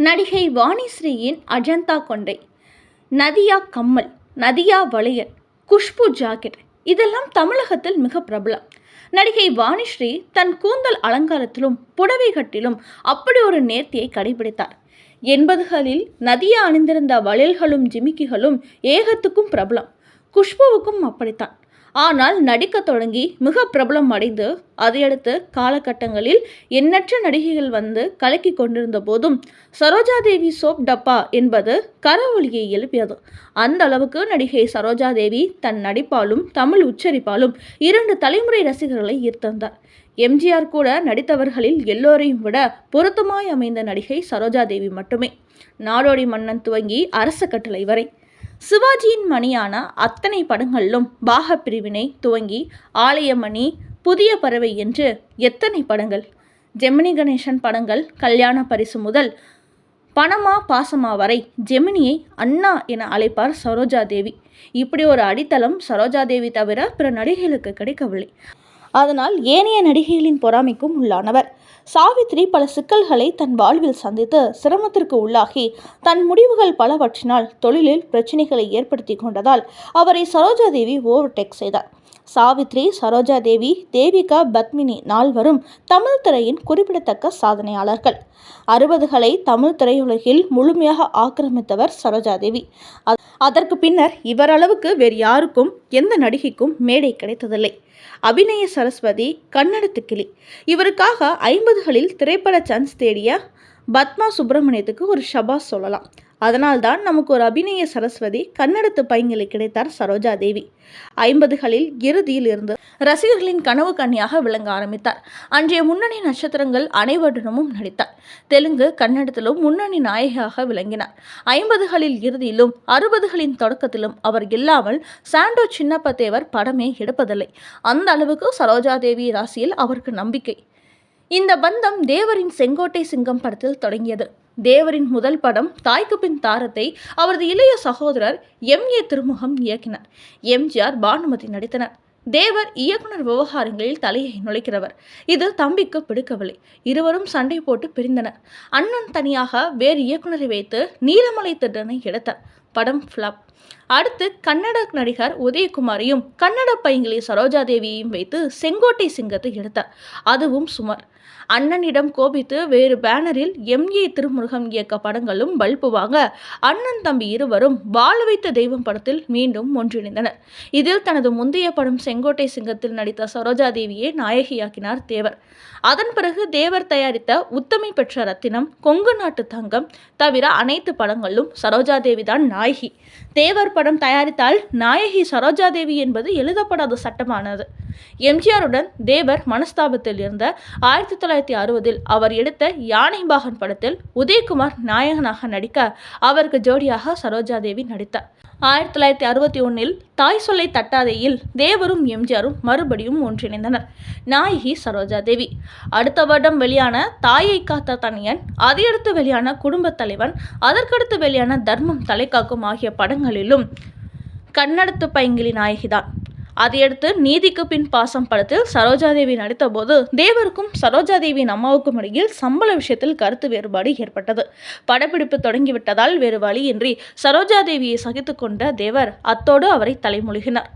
நடிகை வாணிஸ்ரீயின் அஜந்தா கொண்டை, நதியா கம்மல், நதியா வளையல், குஷ்பு ஜாக்கெட் இதெல்லாம் தமிழகத்தில் மிக பிரபலம். நடிகை வாணிஸ்ரீ தன் கூந்தல் அலங்காரத்திலும் புடவை கட்டிலும் அப்படி ஒரு நேர்த்தியை கடைபிடித்தார். 80களில் நதியா அணிந்திருந்த வளையல்களும் ஜிமிக்கிகளும் ஏகத்துக்கும் பிரபலம். குஷ்புவுக்கும் அப்படித்தான். ஆனால் நடிக்க தொடங்கி மிக பிரபலம் அடைந்து அதையடுத்து காலகட்டங்களில் எண்ணற்ற நடிகைகள் வந்து கலக்கி கொண்டிருந்த போதும் சரோஜாதேவி சோப் டப்பா என்பது கரவொலியை எழுப்பியது. அந்த அளவுக்கு நடிகை சரோஜாதேவி தன் நடிப்பாலும் தமிழ் உச்சரிப்பாலும் 2 தலைமுறை ரசிகர்களை ஈர்த்தந்தார். எம்ஜிஆர் கூட நடித்தவர்களில் எல்லோரையும் விட பொருத்தமாய் அமைந்த நடிகை சரோஜாதேவி மட்டுமே. நாடோடி மன்னன் துவங்கி அரச கட்டளை வரை சிவாஜியின் மணியான அத்தனை படங்களிலும் பாகப்பிரிவினை துவங்கி ஆலயமணி, புதிய பறவை என்று எத்தனை படங்கள். ஜெமினி கணேசன் படங்கள் கல்யாண பரிசு முதல் பணமா பாசமா வரை ஜெமினியை அண்ணா என அழைப்பார் சரோஜாதேவி. இப்படி ஒரு அடித்தளம் சரோஜாதேவி தவிர பிற நடிகைகளுக்கு கிடைக்கவில்லை. அதனால் ஏனைய நடிகைகளின் பொறாமைக்கும் உள்ளானவர். சாவித்ரி பல சிக்கல்களை தன் வாழ்வில் சந்தித்து சிரமத்திற்கு உள்ளாகி தன் முடிவுகள் பலவற்றினால் தொழிலில் பிரச்சனைகளை ஏற்படுத்தி கொண்டதால் அவரை சரோஜாதேவி ஓவர்டேக் செய்தார். சாவித்ரி, சரோஜாதேவி, தேவிகா, பத்மினி நால்வரும் தமிழ் திரையின் குறிப்பிடத்தக்க சாதனையாளர்கள். 60களை தமிழ் திரையுலகில் முழுமையாக ஆக்கிரமித்தவர் சரோஜாதேவி. அதற்கு பின்னர் இவரளவுக்கு வேறு யாருக்கும் எந்த நடிகைக்கும் மேடை கிடைத்ததில்லை. அபிநய சரஸ்வதி, கன்னடத்து கிளி. இவருக்காக 50களில் திரைப்பட சான்ஸ் தேடிய பத்மா சுப்பிரமணியத்துக்கு ஒரு ஷபாஸ் சொல்லலாம். அதனால்தான் நமக்கு ஒரு அபிநய சரஸ்வதி, கன்னடத்து பைங்கிலி கிடைத்தார் சரோஜாதேவி. 50களில் இறுதியில் இருந்து ரசிகர்களின் கனவு கன்னியாக விளங்க ஆரம்பித்தார். அன்றைய முன்னணி நட்சத்திரங்கள் அனைவருடனும் நடித்தார். தெலுங்கு, கன்னடத்திலும் முன்னணி நாயகியாக விளங்கினார். 50களில் இறுதியிலும் 60களின் தொடக்கத்திலும் அவர் இல்லாமல் சாண்டோ சின்னப்ப தேவர் படமே எடுப்பதில்லை. அந்த அளவுக்கு சரோஜாதேவி ராசியில் அவருக்கு நம்பிக்கை. இந்த பந்தம் தேவரின் செங்கோட்டை சிங்கம் படத்தில் தொடங்கியது. தேவரின் முதல் படம் தாய்க்கு பின் தாரத்தை அவரது இளைய சகோதரர் M.A. திருமுகம் இயக்கினார். எம்ஜிஆர், பானுமதி நடித்தனர். தேவர் இயக்குனர் விவகாரங்களில் தலையை நுழைக்கிறவர். இது தம்பிக்கு பிடிக்கவில்லை. இருவரும் சண்டை போட்டு பிரிந்தனர். அண்ணன் தனியாக வேறு இயக்குனரை வைத்து நீலமலை திட்டனை எடுத்தார். படம் ஃப்ளாப். அடுத்து கன்னட நடிகர் உதயகுமாரையும் கன்னட பைங்கிலி சரோஜாதேவியையும் வைத்து செங்கோட்டை சிங்கத்தை எடுத்தார். அதுவும் சுமார். அண்ணனிடம் கோபித்து வேறு பேனரில் M.A. திருமுருகம் இயக்க படங்களும் பல்பு வாங்க அண்ணன் தம்பி இருவரும் வாழ வைத்த தெய்வம் படத்தில் மீண்டும் ஒன்றிணைந்தனர். இதில் தனது முந்தைய படம் செங்கோட்டை சிங்கத்தில் நடித்த சரோஜாதேவியை நாயகியாக்கினார் தேவர். அதன் பிறகு தேவர் தயாரித்த உத்தமை பெற்ற ரத்தினம், கொங்கு நாட்டு தங்கம் தவிர அனைத்து படங்களிலும் சரோஜாதேவி தான் நாயகி. தேவர் படம் தயாரித்தால் நாயகி சரோஜாதேவி என்பது எழுதப்படாத சட்டமானது. எம்ஜிஆருடன் தேவர் மனஸ்தாபத்தில் இருந்த 1960இல் அவர் எடுத்த யானைபாகன் படத்தில் உதயகுமார் நாயகனாக நடிக்க அவருக்கு ஜோடியாக சரோஜாதேவி நடித்தார். 1961இல் தாய் சொல்லை தட்டாதேயில் தேவரும் எம்ஜிஆரும் மறுபடியும் ஒன்றிணைந்தனர். நாயகி சரோஜாதேவி. அடுத்த வருடம் வெளியான தாயை காத்த தனியன், அதையடுத்து வெளியான குடும்பத் தலைவன், அதற்கடுத்து வெளியான தர்மம் தலைக்காக்கும் ஆகிய படங்களிலும் கன்னடத்து பைங்கிலி நாயகிதான். அதையடுத்து நீதிக்கு பின் பாசம் படத்தில் சரோஜாதேவி நடித்த போது தேவருக்கும் சரோஜாதேவியின் அம்மாவுக்கும் இடையில் சம்பள விஷயத்தில் கருத்து வேறுபாடு ஏற்பட்டது. படப்பிடிப்பு தொடங்கிவிட்டதால் வேறு வழியின்றி சரோஜாதேவியை சகித்து கொண்ட தேவர் அத்தோடு அவரை தலைமொழிகினார்.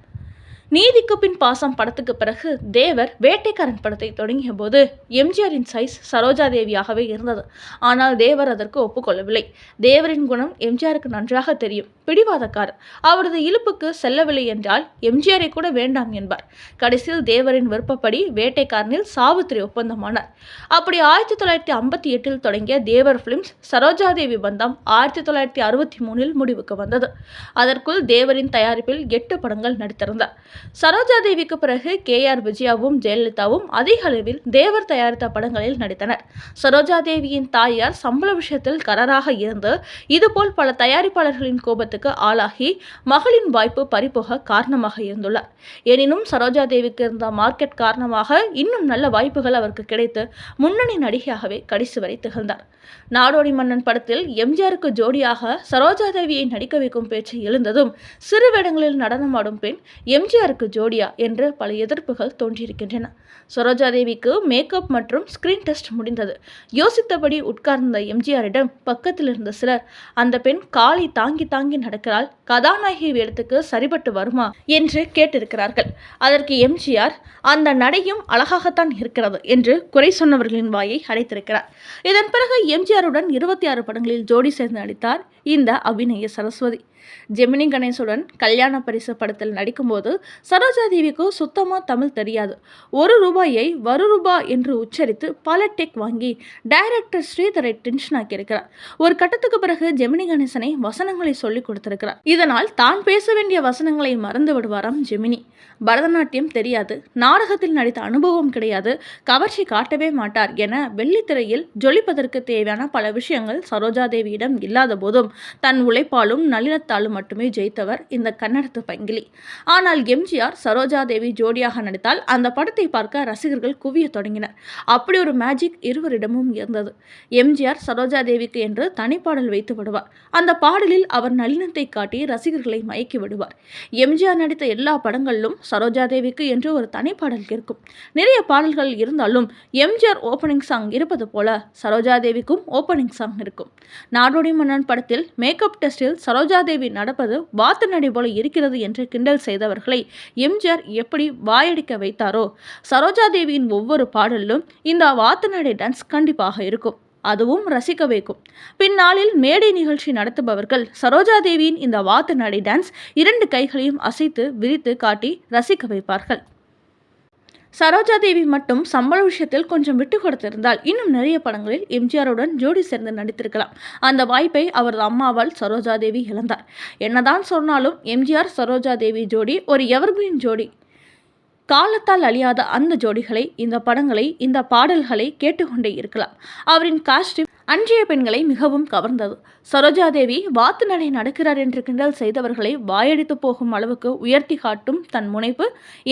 நீதிக்கு பின் பாசம் படத்துக்கு பிறகு தேவர் வேட்டைக்காரன் படத்தை தொடங்கிய போது எம்ஜிஆரின் சைஸ் சரோஜாதேவியாகவே இருந்தது. ஆனால் தேவர் அதற்கு ஒப்புக்கொள்ளவில்லை. தேவரின் குணம் எம்ஜிஆருக்கு நன்றாக தெரியும். பிடிவாதக்காரர். அவரது இழுப்புக்கு செல்லவில்லை என்றால் எம்ஜிஆரை கூட வேண்டாம் என்பார். கடைசியில் தேவரின் விருப்பப்படி வேட்டைக்காரனில் சாவித்ரி ஒப்பந்தமானார். அப்படி 1958இல் தொடங்கிய தேவர் பிலிம்ஸ் சரோஜாதேவி பந்தம் 1963இல் முடிவுக்கு வந்தது. அதற்குள் தேவரின் தயாரிப்பில் 8 படங்கள் நடித்திருந்தார். சரோஜாதேவிக்கு பிறகு K.R. விஜயாவும் ஜெயலலிதாவும் அதிக அளவில் தேவர் தயாரித்த படங்களில் நடித்தனர். சரோஜாதேவியின் தாயார் சம்பள விஷயத்தில் கரராக இருந்து இதுபோல் பல தயாரிப்பாளர்களின் கோபத்துக்கு ஆளாகி மகளின் வாய்ப்பு பறிபோக காரணமாக இருந்துள்ளார். எனினும் சரோஜாதேவிக்கு இருந்த மார்க்கெட் காரணமாக இன்னும் நல்ல வாய்ப்புகள் அவருக்கு கிடைத்து முன்னணி நடிகையாகவே கடைசி வரை திகழ்ந்தார். நாடோடி மன்னன் படத்தில் எம்ஜிஆருக்கு ஜோடியாக சரோஜாதேவியை நடிக்க வைக்கும் பேச்சு எழுந்ததும் சிறு வேடங்களில் நடனமாடும் பெண் எம்ஜிஆர் எம்ஜிஆருக்கு ஜோடியா என்று பல எதிர்ப்புகள் தோன்றியிருக்கின்றன. சரோஜா தேவிக்கு மேக்கப் மற்றும் ஸ்கிரீன் டெஸ்ட் முடிந்தது. யோசித்தபடி உட்கார்ந்த எம்ஜிஆரிடம் பக்கத்தில் இருந்த சிலர், அந்த பெண் காலை தாங்கி தாங்கி நடக்கிறாள், கதாநாயகி வேடத்துக்கு சரிபட்டு வருமா என்று கேட்டிருக்கிறார்கள். அதற்கு எம்ஜிஆர், அந்த நடையும் அழகாகத்தான் இருக்கிறது என்று குறை சொன்னவர்களின் வாயை அடைத்திருக்கிறார். இதன் பிறகு எம்ஜிஆருடன் 26 படங்களில் ஜோடி சேர்ந்து நடித்தார் இந்த அபிநய சரஸ்வதி. ஜெமினி கணேசுடன் கல்யாண பரிசு படத்தில் நடிக்கும்போது சரோஜா தேவிக்கு சுத்தமா தமிழ் தெரியாது. 1 ரூபாயை வரு ரூபா என்று உச்சரித்து பல டெக் வாங்கி டைரக்டர் ஸ்ரீதரை டென்ஷன் ஆக்கியிருக்கிறார். ஒரு கட்டத்துக்கு பிறகு ஜெமினி கணேசனை வசனங்களை சொல்லிக் கொடுத்திருக்கிறார். இதனால் தான் பேச வேண்டிய வசனங்களை மறந்து விடுவாராம் ஜெமினி. பரதநாட்டியம் தெரியாது, நாடகத்தில் நடித்த அனுபவம் கிடையாது, கவர்ச்சி காட்டவே மாட்டார் என வெள்ளித்திரையில் ஜொலிப்பதற்கு தேவையான பல விஷயங்கள் சரோஜா தேவியிடம் இல்லாத போதும் தன் உழைப்பாலும் நளினத்தாலும் மட்டுமே ஜெயித்தவர் இந்த கன்னடத்து பங்கிலி. ஆனால் எம்ஜிஆர் சரோஜா தேவி ஜோடியாக நடித்தால் அந்த படத்தை பார்க்க ரசிகர்கள் குவிய தொடங்கினர். அப்படி ஒரு மேஜிக் இருவரிடமும் இருந்தது. எம்ஜிஆர் சரோஜா தேவிக்கு என்று தனிப்பாடல் வைத்து விடுவார். அந்த பாடலில் அவர் நளினத்தை காட்டி ரசிகர்களை மயக்கி விடுவார். எம்ஜிஆர் நடித்த எல்லா படங்களிலும் சரோஜா தேவிக்கு என்று ஒரு தனிப்பாடல் இருக்கும். நிறைய பாடல்கள் இருந்தாலும் எம்ஜிஆர் ஓப்பனிங் சாங் இருப்பது போல சரோஜா தேவிக்கும் ஓப்பனிங் சாங் இருக்கும். நாடோடி மன்னன் படத்தில் மேக்கப் டெஸ்டில் சரோஜா தேவி நடப்பது வாத்து நடை போல இருக்கிறது என்று கிண்டல் செய்தவர்களை எம்ஜிஆர் எப்படி வாயடிக்க வைத்தாரோ, சரோஜா தேவியின் ஒவ்வொரு பாடலிலும் இந்த வாத்து நடை டான்ஸ் கண்டிப்பாக இருக்கும். அதுவும் ரசிக்க வைக்கும். பின்னாளில் மேடை நிகழ்ச்சி நடத்துபவர்கள் சரோஜா தேவியின் இந்த வாத்து நடை டான்ஸ் 2 கைகளையும் அசைத்து விரித்து காட்டி ரசிக்க வைப்பார்கள். சரோஜா தேவி மட்டும் சம்பள விஷயத்தில் கொஞ்சம் விட்டு கொடுத்திருந்தால் இன்னும் நிறைய படங்களில் எம்ஜிஆருடன் ஜோடி சேர்ந்து நடித்திருக்கலாம். அந்த வாய்ப்பை அவரது அம்மாவால் சரோஜா தேவி இழந்தார். என்னதான் சொன்னாலும் எம்ஜிஆர் சரோஜா தேவி ஜோடி ஒரு எவர்கிரீன் ஜோடி. காலத்தால் அழியாத அந்த ஜோடிகளை, இந்த படங்களை, இந்த பாடல்களை கேட்டுக்கொண்டே இருக்கலாம். அவரின் காஸ்டியூம் அன்றைய பெண்களை மிகவும் கவர்ந்தது. சரோஜா தேவி வாத்து நடை நடக்கிறார் என்று கிண்டல் செய்தவர்களை வாயடித்து போகும் அளவுக்கு உயர்த்தி காட்டும் தன் முனைப்பு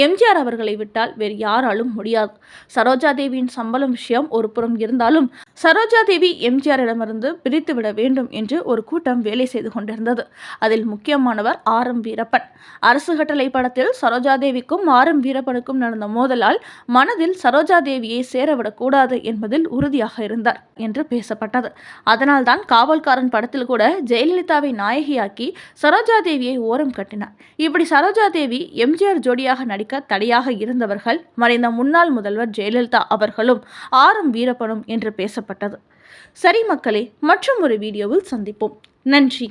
எம்ஜிஆர் அவர்களை விட்டால் வேறு யாராலும் முடியாது. சரோஜா தேவியின் சம்பளம் விஷயம் ஒரு புறம் இருந்தாலும் சரோஜா தேவி எம்ஜிஆரிடமிருந்து பிரித்துவிட வேண்டும் என்று ஒரு கூட்டம் வேலை செய்து கொண்டிருந்தது. அதில் முக்கியமானவர் ஆர்.எம். வீரப்பன். அரசு கட்டளை படத்தில் சரோஜா தேவிக்கும் ஆர்.எம். வீரப்பனுக்கும் நடந்த மோதலால் மனதில் சரோஜா தேவியை சேரவிடக்கூடாது என்பதில் உறுதியாக இருந்தார் என்று பேசப்பட்டது. அதனால்தான் காவல்காரன் படத்தில் கூட ஜெயலலிதாவை நாயகியாக்கி சரோஜா தேவியை ஓரம் கட்டினார். இப்படி சரோஜா தேவி எம்ஜிஆர் ஜோடியாக நடிக்க தடையாக இருந்தவர்கள் மறைந்த முன்னாள் முதல்வர் ஜெயலலிதா அவர்களும் ஆர்.எம். வீரப்பனும் என்று பேசப்பட்டது. சரி மக்களே, மற்றும் ஒரு வீடியோவில் சந்திப்போம். நன்றி.